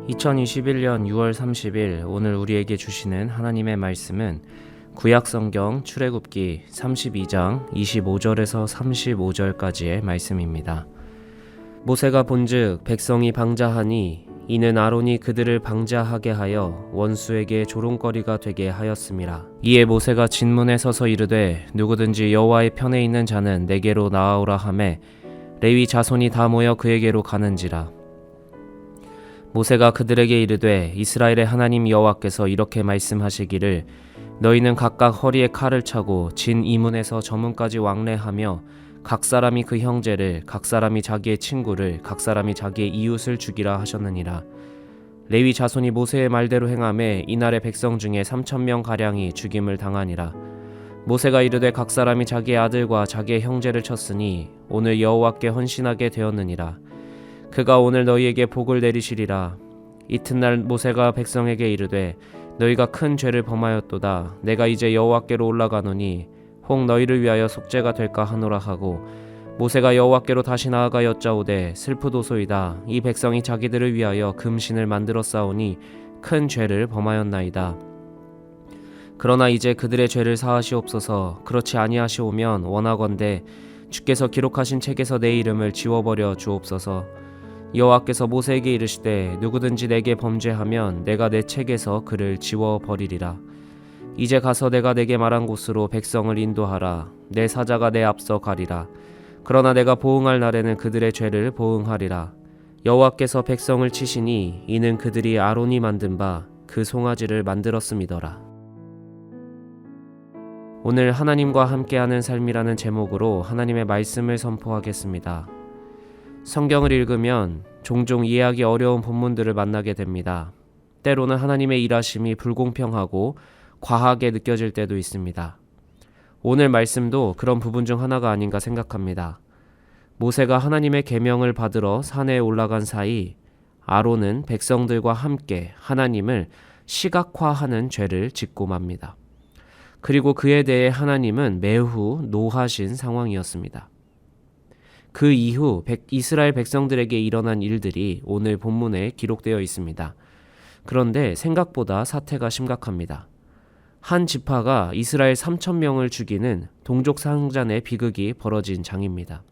2021년 6월 30일 오늘 우리에게 주시는 하나님의 말씀은 구약성경 출애굽기 32장 25절에서 35절까지의 말씀입니다. 모세가 본즉 백성이 방자하니 이는 아론이 그들을 방자하게 하여 원수에게 조롱거리가 되게 하였음이라. 이에 모세가 진문에 서서 이르되 누구든지 여호와의 편에 있는 자는 내게로 나아오라 하매 레위 자손이 다 모여 그에게로 가는지라. 모세가 그들에게 이르되 이스라엘의 하나님 여호와께서 이렇게 말씀하시기를 너희는 각각 허리에 칼을 차고 진 이문에서 저문까지 왕래하며 각 사람이 그 형제를, 각 사람이 자기의 친구를, 각 사람이 자기의 이웃을 죽이라 하셨느니라. 레위 자손이 모세의 말대로 행하매 이날의 백성 중에 3,000명 가량이 죽임을 당하니라. 모세가 이르되 각 사람이 자기의 아들과 자기의 형제를 쳤으니 오늘 여호와께 헌신하게 되었느니라. 그가 오늘 너희에게 복을 내리시리라. 이튿날 모세가 백성에게 이르되 너희가 큰 죄를 범하였도다. 내가 이제 여호와께로 올라가노니 혹 너희를 위하여 속죄가 될까 하노라 하고 모세가 여호와께로 다시 나아가 여짜오되 슬프도소이다. 이 백성이 자기들을 위하여 금신을 만들어 싸우니 큰 죄를 범하였나이다. 그러나 이제 그들의 죄를 사하시옵소서. 그렇지 아니하시오면 원하건대 주께서 기록하신 책에서 내 이름을 지워버려 주옵소서. 여호와께서 모세에게 이르시되 누구든지 내게 범죄하면 내가 내 책에서 그를 지워버리리라. 이제 가서 내가 내게 말한 곳으로 백성을 인도하라. 내 사자가 내 앞서 가리라. 그러나 내가 보응할 날에는 그들의 죄를 보응하리라. 여호와께서 백성을 치시니 이는 그들이 아론이 만든 바 그 송아지를 만들었음이더라. 오늘 하나님과 함께하는 삶이라는 제목으로 하나님의 말씀을 선포하겠습니다. 성경을 읽으면 종종 이해하기 어려운 본문들을 만나게 됩니다. 때로는 하나님의 일하심이 불공평하고 과하게 느껴질 때도 있습니다. 오늘 말씀도 그런 부분 중 하나가 아닌가 생각합니다. 모세가 하나님의 계명을 받으러 산에 올라간 사이 아론은 백성들과 함께 하나님을 시각화하는 죄를 짓고 맙니다. 그리고 그에 대해 하나님은 매우 노하신 상황이었습니다. 그 이후 이스라엘 백성들에게 일어난 일들이 오늘 본문에 기록되어 있습니다. 그런데 생각보다 사태가 심각합니다. 한 지파가 이스라엘 3,000명을 죽이는 동족상잔의 비극이 벌어진 장입니다.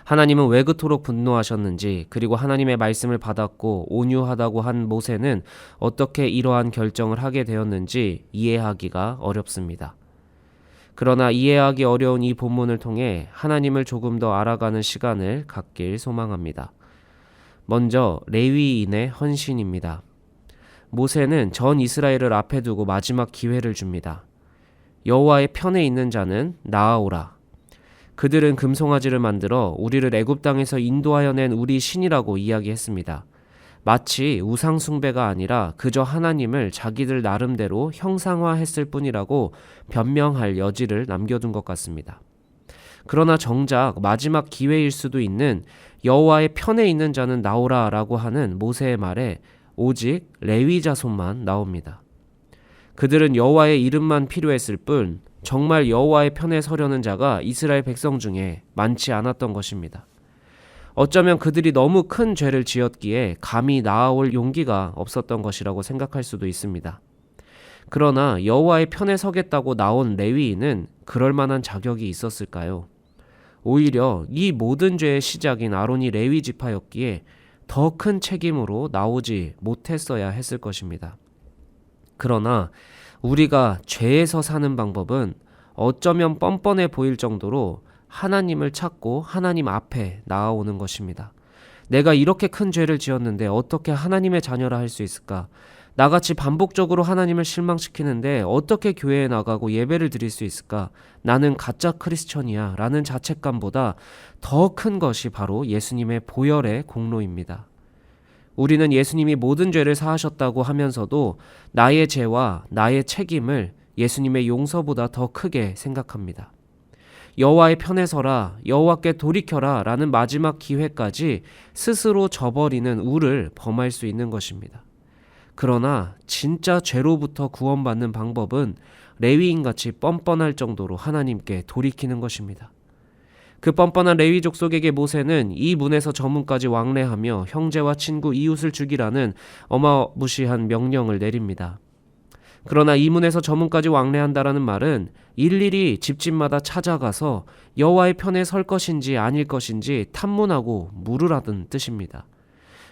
하나님은 왜 그토록 분노하셨는지, 그리고 하나님의 말씀을 받았고 온유하다고 한 모세는 어떻게 이러한 결정을 하게 되었는지 이해하기가 어렵습니다. 그러나 이해하기 어려운 이 본문을 통해 하나님을 조금 더 알아가는 시간을 갖길 소망합니다. 먼저 레위인의 헌신입니다. 모세는 전 이스라엘을 앞에 두고 마지막 기회를 줍니다. 여호와의 편에 있는 자는 나아오라. 그들은 금송아지를 만들어 우리를 애굽 땅에서 인도하여 낸 우리 신이라고 이야기했습니다. 마치 우상 숭배가 아니라 그저 하나님을 자기들 나름대로 형상화했을 뿐이라고 변명할 여지를 남겨둔 것 같습니다. 그러나 정작 마지막 기회일 수도 있는 여호와의 편에 있는 자는 나오라라고 하는 모세의 말에 오직 레위 자손만 나옵니다. 그들은 여호와의 이름만 필요했을 뿐 정말 여호와의 편에 서려는 자가 이스라엘 백성 중에 많지 않았던 것입니다. 어쩌면 그들이 너무 큰 죄를 지었기에 감히 나아올 용기가 없었던 것이라고 생각할 수도 있습니다. 그러나 여호와의 편에 서겠다고 나온 레위인은 그럴 만한 자격이 있었을까요? 오히려 이 모든 죄의 시작인 아론이 레위 지파였기에 더 큰 책임으로 나오지 못했어야 했을 것입니다. 그러나 우리가 죄에서 사는 방법은 어쩌면 뻔뻔해 보일 정도로 하나님을 찾고 하나님 앞에 나아오는 것입니다. 내가 이렇게 큰 죄를 지었는데 어떻게 하나님의 자녀라 할 수 있을까? 나같이 반복적으로 하나님을 실망시키는데 어떻게 교회에 나가고 예배를 드릴 수 있을까? 나는 가짜 크리스천이야 라는 자책감보다 더 큰 것이 바로 예수님의 보혈의 공로입니다. 우리는 예수님이 모든 죄를 사하셨다고 하면서도 나의 죄와 나의 책임을 예수님의 용서보다 더 크게 생각합니다. 여호와의 편에 서라, 여호와께 돌이켜라 라는 마지막 기회까지 스스로 저버리는 우를 범할 수 있는 것입니다. 그러나 진짜 죄로부터 구원받는 방법은 레위인같이 뻔뻔할 정도로 하나님께 돌이키는 것입니다. 그 뻔뻔한 레위 족속에게 모세는 이 문에서 저 문까지 왕래하며 형제와 친구 이웃을 죽이라는 어마무시한 명령을 내립니다. 그러나 이 문에서 저 문까지 왕래한다라는 말은 일일이 집집마다 찾아가서 여호와의 편에 설 것인지 아닐 것인지 탐문하고 물으라는 뜻입니다.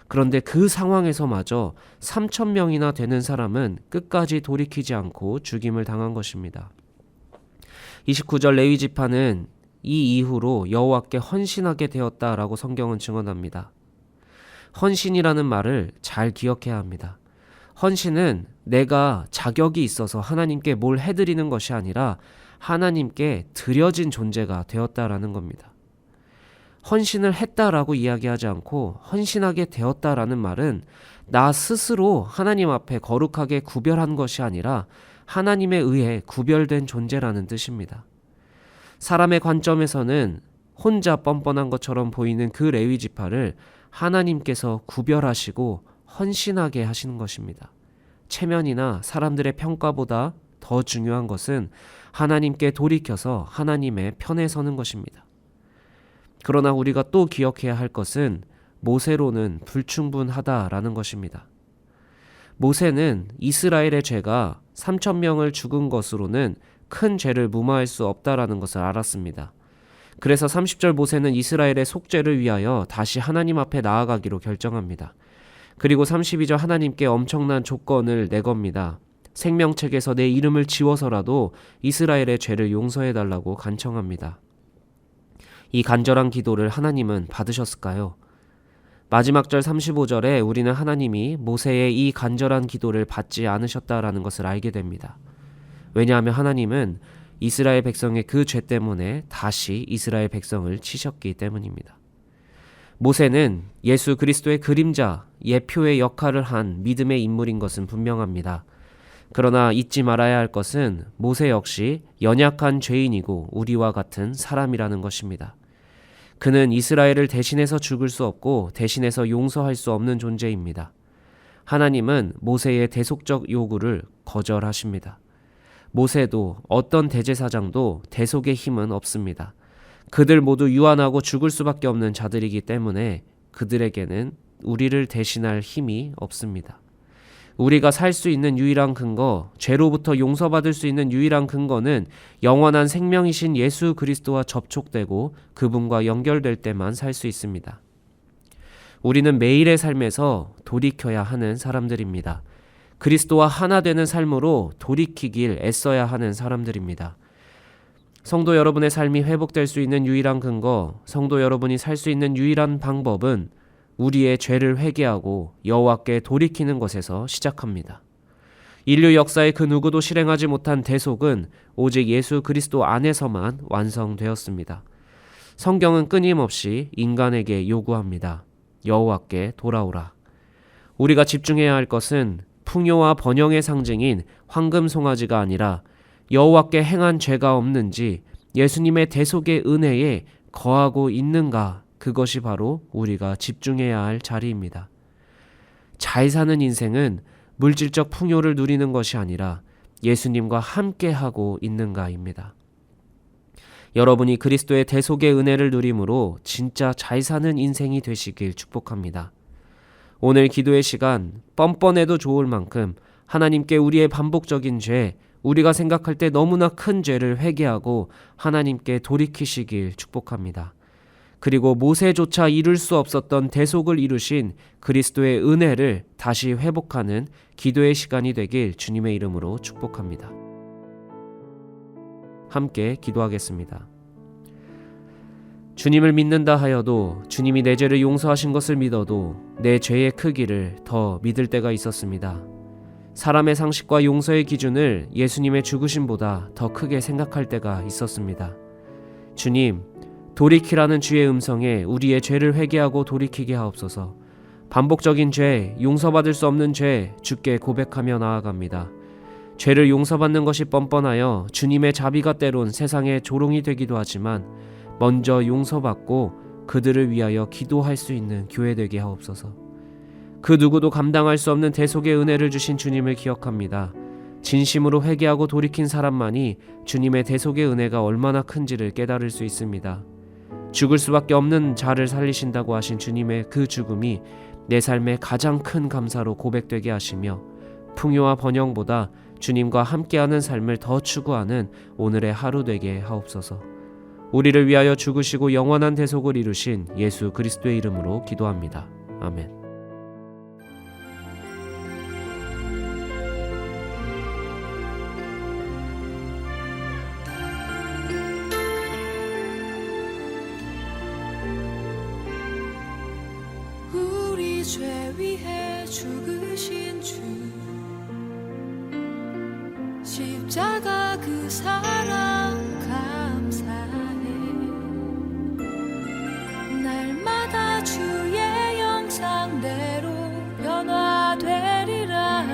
그런데 그 상황에서마저 3,000명이나 되는 사람은 끝까지 돌이키지 않고 죽임을 당한 것입니다. 29절 레위 지파는 이 이후로 여호와께 헌신하게 되었다라고 성경은 증언합니다. 헌신이라는 말을 잘 기억해야 합니다. 헌신은 내가 자격이 있어서 하나님께 뭘 해드리는 것이 아니라 하나님께 드려진 존재가 되었다라는 겁니다. 헌신을 했다라고 이야기하지 않고 헌신하게 되었다라는 말은 나 스스로 하나님 앞에 거룩하게 구별한 것이 아니라 하나님에 의해 구별된 존재라는 뜻입니다. 사람의 관점에서는 혼자 뻔뻔한 것처럼 보이는 그 레위 지파를 하나님께서 구별하시고 헌신하게 하시는 것입니다. 체면이나 사람들의 평가보다 더 중요한 것은 하나님께 돌이켜서 하나님의 편에 서는 것입니다. 그러나 우리가 또 기억해야 할 것은 모세로는 불충분하다라는 것입니다. 모세는 이스라엘의 죄가 3,000명을 죽은 것으로는 큰 죄를 무마할 수 없다라는 것을 알았습니다. 그래서 30절 모세는 이스라엘의 속죄를 위하여 다시 하나님 앞에 나아가기로 결정합니다. 그리고 32절 하나님께 엄청난 조건을 내겁니다. 생명책에서 내 이름을 지워서라도 이스라엘의 죄를 용서해달라고 간청합니다. 이 간절한 기도를 하나님은 받으셨을까요? 마지막 절 35절에 우리는 하나님이 모세의 이 간절한 기도를 받지 않으셨다라는 것을 알게 됩니다. 왜냐하면 하나님은 이스라엘 백성의 그 죄 때문에 다시 이스라엘 백성을 치셨기 때문입니다. 모세는 예수 그리스도의 그림자, 예표의 역할을 한 믿음의 인물인 것은 분명합니다. 그러나 잊지 말아야 할 것은 모세 역시 연약한 죄인이고 우리와 같은 사람이라는 것입니다. 그는 이스라엘을 대신해서 죽을 수 없고 대신해서 용서할 수 없는 존재입니다. 하나님은 모세의 대속적 요구를 거절하십니다. 모세도 어떤 대제사장도 대속의 힘은 없습니다. 그들 모두 유한하고 죽을 수밖에 없는 자들이기 때문에 그들에게는 우리를 대신할 힘이 없습니다. 우리가 살 수 있는 유일한 근거, 죄로부터 용서받을 수 있는 유일한 근거는 영원한 생명이신 예수 그리스도와 접촉되고 그분과 연결될 때만 살 수 있습니다. 우리는 매일의 삶에서 돌이켜야 하는 사람들입니다. 그리스도와 하나 되는 삶으로 돌이키길 애써야 하는 사람들입니다. 성도 여러분의 삶이 회복될 수 있는 유일한 근거, 성도 여러분이 살 수 있는 유일한 방법은 우리의 죄를 회개하고 여호와께 돌이키는 것에서 시작합니다. 인류 역사의 그 누구도 실행하지 못한 대속은 오직 예수 그리스도 안에서만 완성되었습니다. 성경은 끊임없이 인간에게 요구합니다. 여호와께 돌아오라. 우리가 집중해야 할 것은 풍요와 번영의 상징인 황금 송아지가 아니라 여호와께 행한 죄가 없는지 예수님의 대속의 은혜에 거하고 있는가, 그것이 바로 우리가 집중해야 할 자리입니다. 잘 사는 인생은 물질적 풍요를 누리는 것이 아니라 예수님과 함께하고 있는가입니다. 여러분이 그리스도의 대속의 은혜를 누림으로 진짜 잘 사는 인생이 되시길 축복합니다. 오늘 기도의 시간, 뻔뻔해도 좋을 만큼 하나님께 우리의 반복적인 죄, 우리가 생각할 때 너무나 큰 죄를 회개하고 하나님께 돌이키시길 축복합니다. 그리고 모세조차 이룰 수 없었던 대속을 이루신 그리스도의 은혜를 다시 회복하는 기도의 시간이 되길 주님의 이름으로 축복합니다. 함께 기도하겠습니다. 주님을 믿는다 하여도 주님이 내 죄를 용서하신 것을 믿어도 내 죄의 크기를 더 믿을 때가 있었습니다. 사람의 상식과 용서의 기준을 예수님의 죽으심보다 더 크게 생각할 때가 있었습니다. 주님, 돌이키라는 주의 음성에 우리의 죄를 회개하고 돌이키게 하옵소서. 반복적인 죄, 용서받을 수 없는 죄 주께 고백하며 나아갑니다. 죄를 용서받는 것이 뻔뻔하여 주님의 자비가 때론 세상의 조롱이 되기도 하지만 먼저 용서받고 그들을 위하여 기도할 수 있는 교회 되게 하옵소서. 그 누구도 감당할 수 없는 대속의 은혜를 주신 주님을 기억합니다. 진심으로 회개하고 돌이킨 사람만이 주님의 대속의 은혜가 얼마나 큰지를 깨달을 수 있습니다. 죽을 수밖에 없는 자를 살리신다고 하신 주님의 그 죽음이 내 삶의 가장 큰 감사로 고백되게 하시며 풍요와 번영보다 주님과 함께하는 삶을 더 추구하는 오늘의 하루 되게 하옵소서. 우리를 위하여 죽으시고 영원한 대속을 이루신 예수 그리스도의 이름으로 기도합니다. 아멘. 우리 죄 위해 죽으신 주, 십자가 그 사랑 감사해. 날마다 주의 형상대로 변화되리라.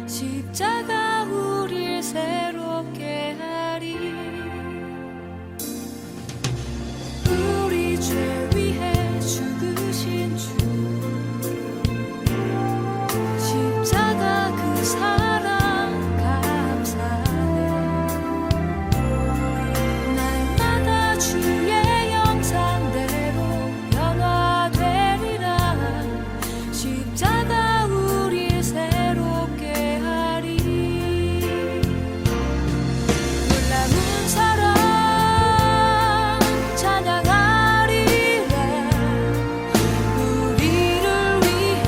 십자가 우릴 새롭게 하리. 우리 죄 위해 죽으신 주, 십자가 그 사랑 감사해. 날마다 주의 형상대로 변화되리라. 십자가 우릴 새롭게 하리. 놀라운 사랑 찬양하리라. 우리를 위해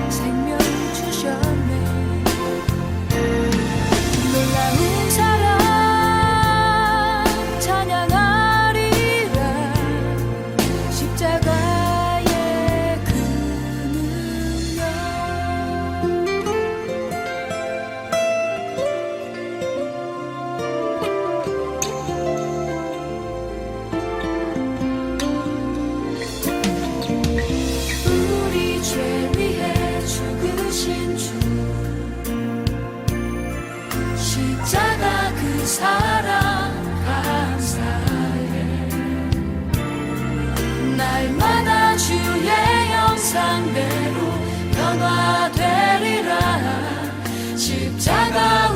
생명 주셨네. 놀라운 사랑 찬양하리라. 십자가의 그 능력. 우리 죄 위해 죽으신 주, 십자가 그 사랑 감사해. 날마다 주의 형상대로 변화되리라. 십자가